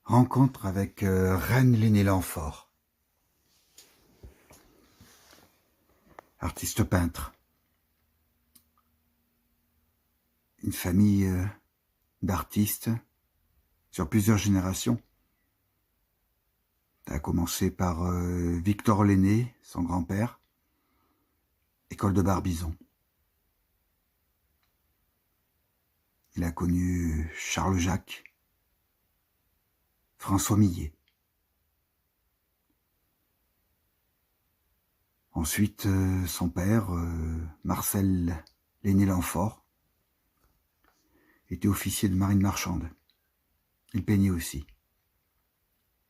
Rencontre avec Reine Lenné-Lanfort, artiste peintre. Une famille d'artistes sur plusieurs générations. Ça a commencé par Victor Lenné, son grand-père, école de Barbizon. Il a connu Charles Jacques, François Millet. Ensuite, son père, Marcel Lenné-Lanfort, était officier de marine marchande. Il peignait aussi,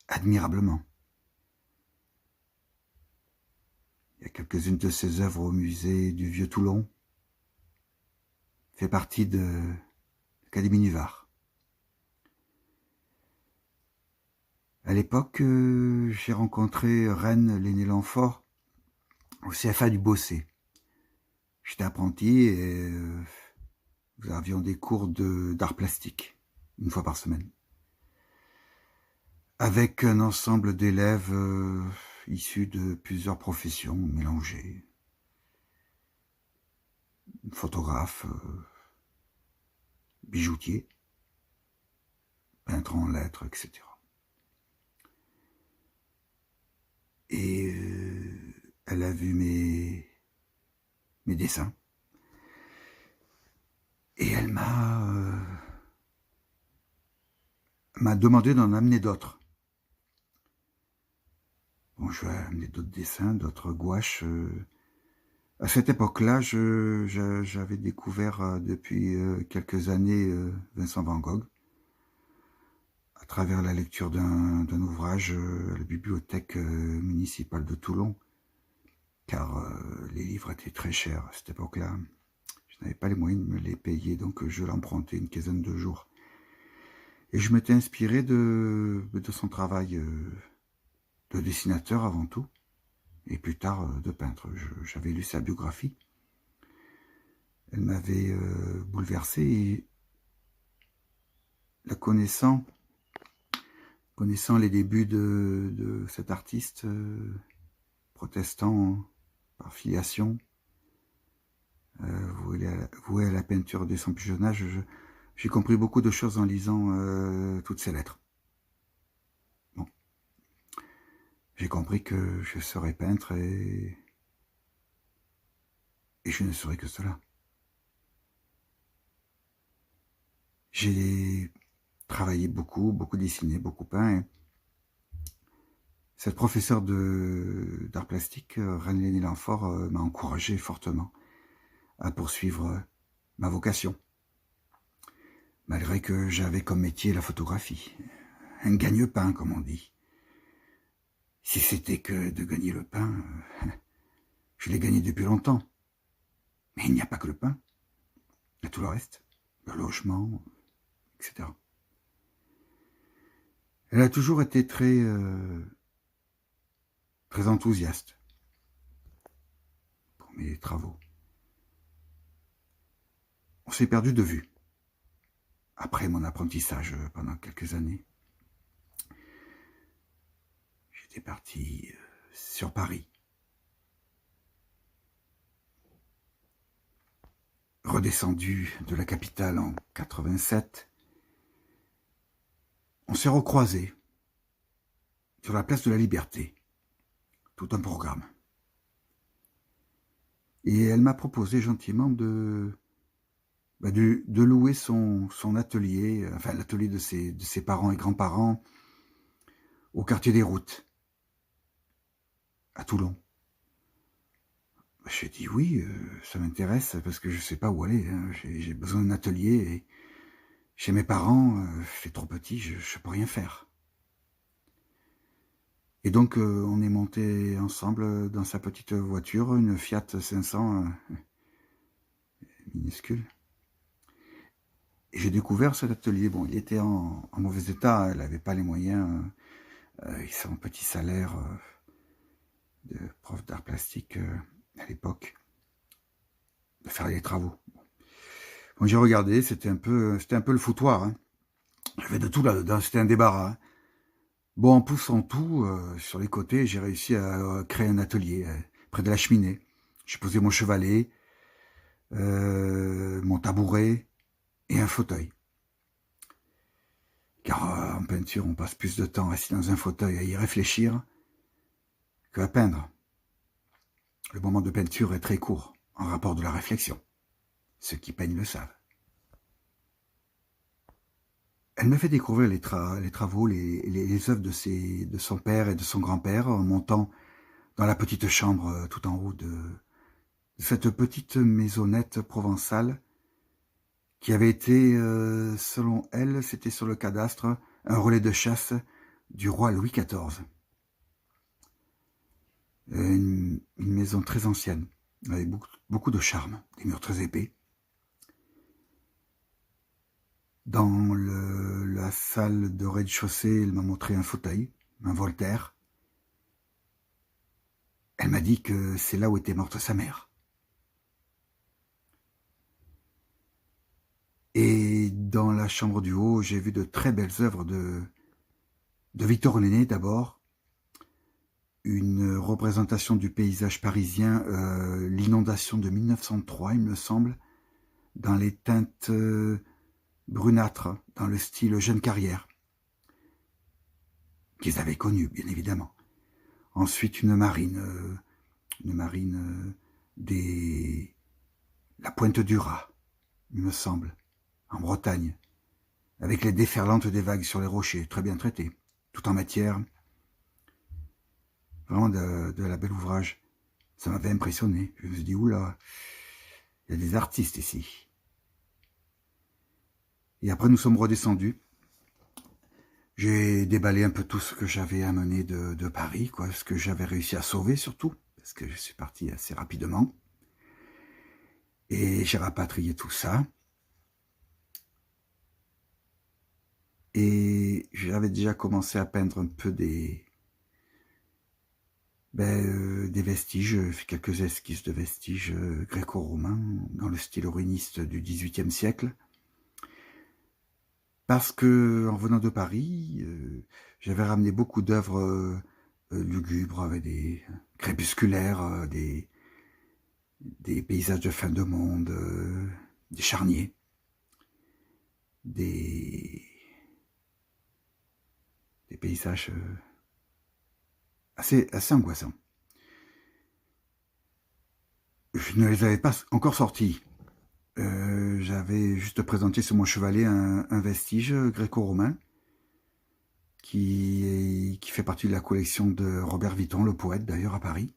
admirablement. Il y a quelques-unes de ses œuvres au musée du Vieux-Toulon. Il fait partie de l'Académie du Var. À l'époque, j'ai rencontré Reine Lenné-Lanfort au CFA du Bossé. J'étais apprenti et nous avions des cours d'art plastique, une fois par semaine. Avec un ensemble d'élèves issus de plusieurs professions mélangées. Photographe, bijoutier, peintre en lettres, etc. Et elle a vu mes dessins. Et elle m'a demandé d'en amener d'autres. Bon, je vais amener d'autres dessins, d'autres gouaches. À cette époque-là, j'avais découvert depuis quelques années Vincent van Gogh, à travers la lecture d'un ouvrage à la bibliothèque municipale de Toulon, car les livres étaient très chers à cette époque-là. Je n'avais pas les moyens de me les payer, donc je l'empruntais une quinzaine de jours. Et je m'étais inspiré de son travail de dessinateur avant tout, et plus tard de peintre. J'avais lu sa biographie. Elle m'avait bouleversé, et la connaissant les débuts de cet artiste protestant par filiation, voué à la peinture dès son plus jeune âge, j'ai compris beaucoup de choses en lisant toutes ces lettres. Bon. J'ai compris que je serais peintre et je ne serais que cela. J'ai travaillé beaucoup dessiné, beaucoup peint. Et cette professeure d'art plastique, Reine Lenné-Lanfort, m'a encouragé fortement à poursuivre ma vocation. Malgré que j'avais comme métier la photographie. Un gagne-pain, comme on dit. Si c'était que de gagner le pain, je l'ai gagné depuis longtemps. Mais il n'y a pas que le pain. Il y a tout le reste. Le logement, etc. Elle a toujours été très enthousiaste pour mes travaux. On s'est perdu de vue après mon apprentissage pendant quelques années. J'étais parti sur Paris. Redescendu de la capitale en 87. On s'est recroisés sur la place de la Liberté. Tout un programme. Et elle m'a proposé gentiment de louer son atelier, enfin l'atelier de ses parents et grands-parents, au quartier des Routes, à Toulon. J'ai dit oui, ça m'intéresse, parce que je ne sais pas où aller. Hein. J'ai besoin d'un atelier, et chez mes parents, c'est trop petit, je ne peux rien faire. Et donc, on est monté ensemble dans sa petite voiture, une Fiat 500 minuscule. Et j'ai découvert cet atelier. Bon, il était en mauvais état, elle n'avait pas les moyens, son petit salaire de prof d'art plastique à l'époque, de faire les travaux. Bon, j'ai regardé, c'était un peu le foutoir. Hein. J'avais de tout là-dedans, c'était un débarras. Hein. Bon, en poussant tout, sur les côtés, j'ai réussi à, créer un atelier, près de la cheminée. J'ai posé mon chevalet, mon tabouret et un fauteuil. Car, en peinture, on passe plus de temps assis dans un fauteuil à y réfléchir qu'à peindre. Le moment de peinture est très court, en rapport de la réflexion. Ceux qui peignent le savent. Elle me fait découvrir les travaux, les œuvres de son père et de son grand-père en montant dans la petite chambre tout en haut de cette petite maisonnette provençale qui avait été, selon elle, c'était sur le cadastre, un relais de chasse du roi Louis XIV. Une maison très ancienne, avec beaucoup de charme, des murs très épais. Dans la salle de rez-de-chaussée, elle m'a montré un fauteuil, un Voltaire. Elle m'a dit que c'est là où était morte sa mère. Et dans la chambre du haut, j'ai vu de très belles œuvres de Victor Lenné d'abord, une représentation du paysage parisien, l'inondation de 1903, il me semble, dans les teintes brunâtres, dans le style Jeune Carrière, qu'ils avaient connu, bien évidemment. Ensuite, une marine la Pointe du Raz, il me semble, en Bretagne, avec les déferlantes des vagues sur les rochers, très bien traitées, tout en matière. Vraiment de la belle ouvrage. Ça m'avait impressionné. Je me suis dit, oula, il y a des artistes ici. Et après, nous sommes redescendus. J'ai déballé un peu tout ce que j'avais amené de Paris, quoi, ce que j'avais réussi à sauver surtout, parce que je suis parti assez rapidement. Et j'ai rapatrié tout ça. Et j'avais déjà commencé à peindre un peu des vestiges, j'ai fait quelques esquisses de vestiges gréco-romains dans le style ruiniste du XVIIIe siècle. Parce que en venant de Paris, j'avais ramené beaucoup d'œuvres lugubres, avec des crépusculaires, des paysages de fin de monde, des charniers, des paysages assez angoissants. Je ne les avais pas encore sortis. J'avais juste présenté sur mon chevalet un vestige gréco-romain qui fait partie de la collection de Robert Vitton, le poète d'ailleurs à Paris.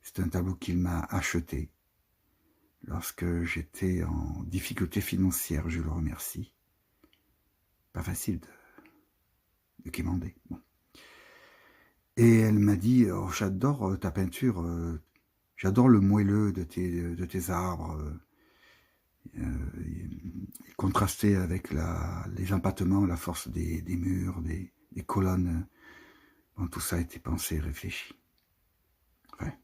C'est un tableau qu'il m'a acheté lorsque j'étais en difficulté financière, je le remercie. Pas facile de quémander. Bon. Et elle m'a dit, oh, j'adore ta peinture, j'adore le moelleux de tes arbres, contrasté avec les empattements, la force des murs, des colonnes. Bon, tout ça a été pensé et réfléchi. Ouais.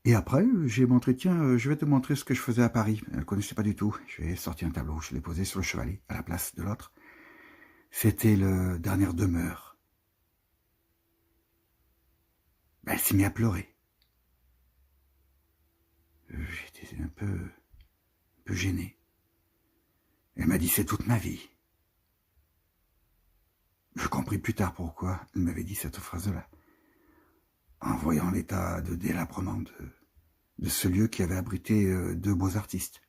Et après, j'ai montré, tiens, je vais te montrer ce que je faisais à Paris. Elle ne connaissait pas du tout. Je lui ai sorti un tableau, je l'ai posé sur le chevalet, à la place de l'autre. C'était le Dernière demeure. Ben, elle s'est mise à pleurer. J'étais un peu gêné. Elle m'a dit, c'est toute ma vie. Je compris plus tard pourquoi elle m'avait dit cette phrase-là. En voyant l'état de délabrement de ce lieu qui avait abrité deux beaux artistes.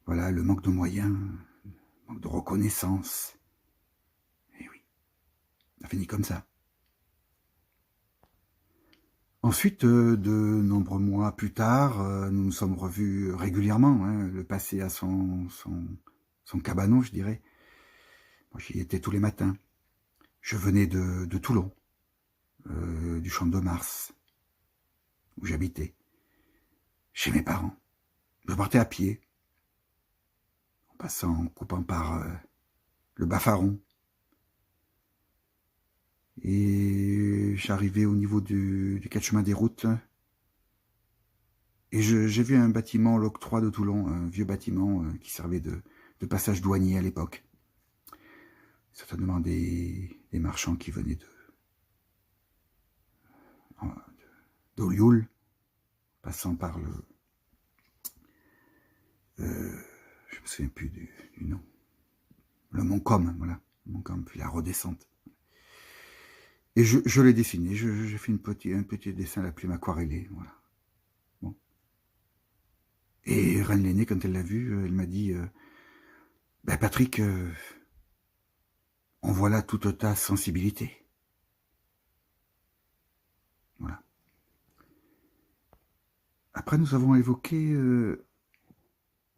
Voilà, le manque de moyens, le manque de reconnaissance. Et oui, ça finit comme ça. Ensuite, de nombreux mois plus tard, nous nous sommes revus régulièrement, hein, le passé à son cabanon, je dirais. Moi, j'y étais tous les matins. Je venais de Toulon, du Champ de Mars, où j'habitais, chez mes parents. Je partais à pied, en coupant par le Bas-Faron. Et j'arrivais au niveau du quatre chemins des routes. Et j'ai vu un bâtiment, l'Octroi de Toulon, un vieux bâtiment qui servait de passage douanier à l'époque. certainement des marchands qui venaient d'Olioul, passant par le... je me souviens plus du nom. Le Mont-Com, voilà. Mont-Com, puis la redescente. Et je l'ai dessiné, j'ai fait un petit dessin à la plume aquarellée, voilà. Bon. Et Reine l'aînée, quand elle l'a vu, elle m'a dit ben Patrick, on voit là toute ta sensibilité. Voilà. Après, nous avons évoqué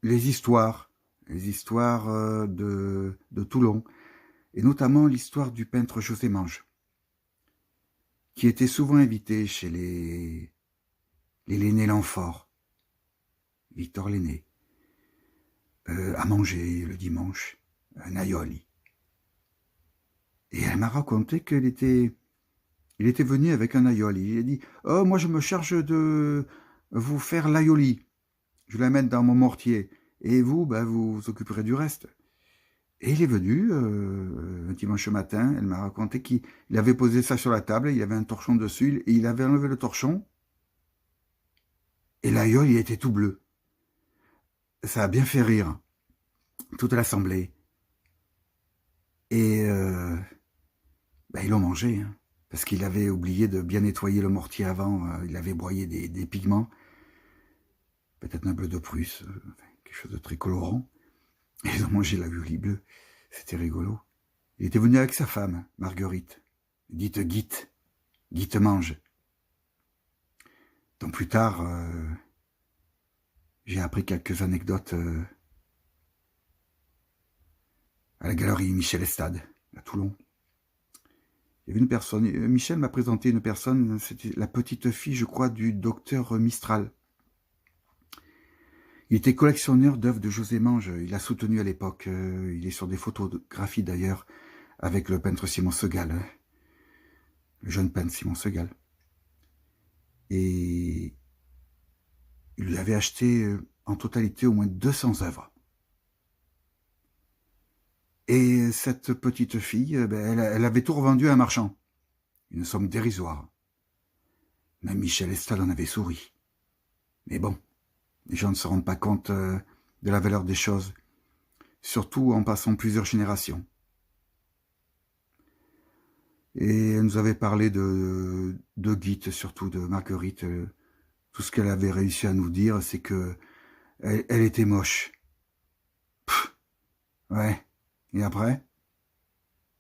les histoires de Toulon, et notamment l'histoire du peintre José Mange, qui était souvent invité chez les Lenné-Lanfort, Victor Lenné, à manger le dimanche, un aioli. Et elle m'a raconté qu'il était venu avec un aioli. Il a dit « Oh, moi je me charge de vous faire l'aioli. Je la mets dans mon mortier. Et vous, ben, vous vous occuperez du reste. » Et il est venu un dimanche matin. Elle m'a raconté qu'il avait posé ça sur la table. Il y avait un torchon dessus. Et il avait enlevé le torchon. Et l'aïeul, il était tout bleu. Ça a bien fait rire toute l'assemblée. Et ben, ils l'ont mangé, hein, parce qu'il avait oublié de bien nettoyer le mortier avant. Il avait broyé des pigments, peut-être un bleu de Prusse, quelque chose de très colorant. Et ils ont mangé l'aïeuli bleu. C'était rigolo. Il était venu avec sa femme, Marguerite, dite Guite. Guite mange. Donc plus tard, j'ai appris quelques anecdotes à la galerie Michel Estade, à Toulon. Il y avait une personne, Michel m'a présenté une personne, c'était la petite fille, je crois, du docteur Mistral. Il était collectionneur d'œuvres de José Mange, il l'a soutenu à l'époque, il est sur des photographies d'ailleurs, avec le peintre Simon Segal, le jeune peintre Simon Segal. Et il lui avait acheté en totalité au moins 200 œuvres. Et cette petite fille, ben, elle avait tout revendu à un marchand. Une somme dérisoire. Même Michel Estade en avait souri. Mais bon, les gens ne se rendent pas compte de la valeur des choses, surtout en passant plusieurs générations. Et elle nous avait parlé de Guite, surtout de Marguerite. Tout ce qu'elle avait réussi à nous dire, c'est que elle était moche. Pff, ouais. Et après,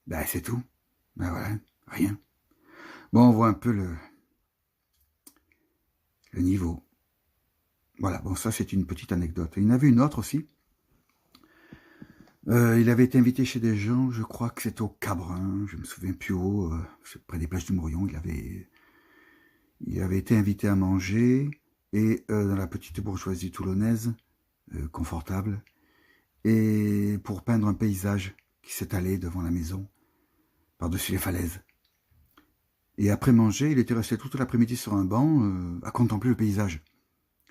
ben c'est tout. Ben voilà, rien. Bon, on voit un peu le niveau. Voilà, bon, ça c'est une petite anecdote. Il y en avait une autre aussi. Il avait été invité chez des gens, je crois que c'était au Cabrin, je me souviens plus où, près des plages du Mourion. Il avait été invité à manger, et dans la petite bourgeoisie toulonnaise, confortable, et pour peindre un paysage qui s'étalait devant la maison, par-dessus les falaises. Et après manger, il était resté toute l'après-midi sur un banc à contempler le paysage.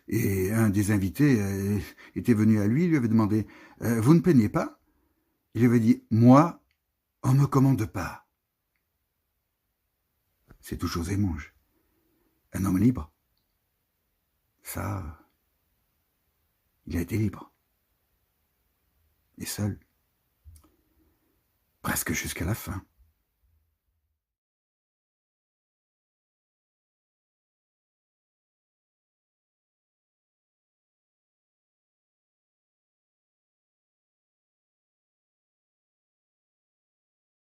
Et un des invités était venu à lui, il lui avait demandé « Vous ne peignez pas ?» Il avait dit « Moi, on ne me commande pas. » C'est tout José Mange. Un homme libre. Ça, il a été libre. Et seul. Presque jusqu'à la fin.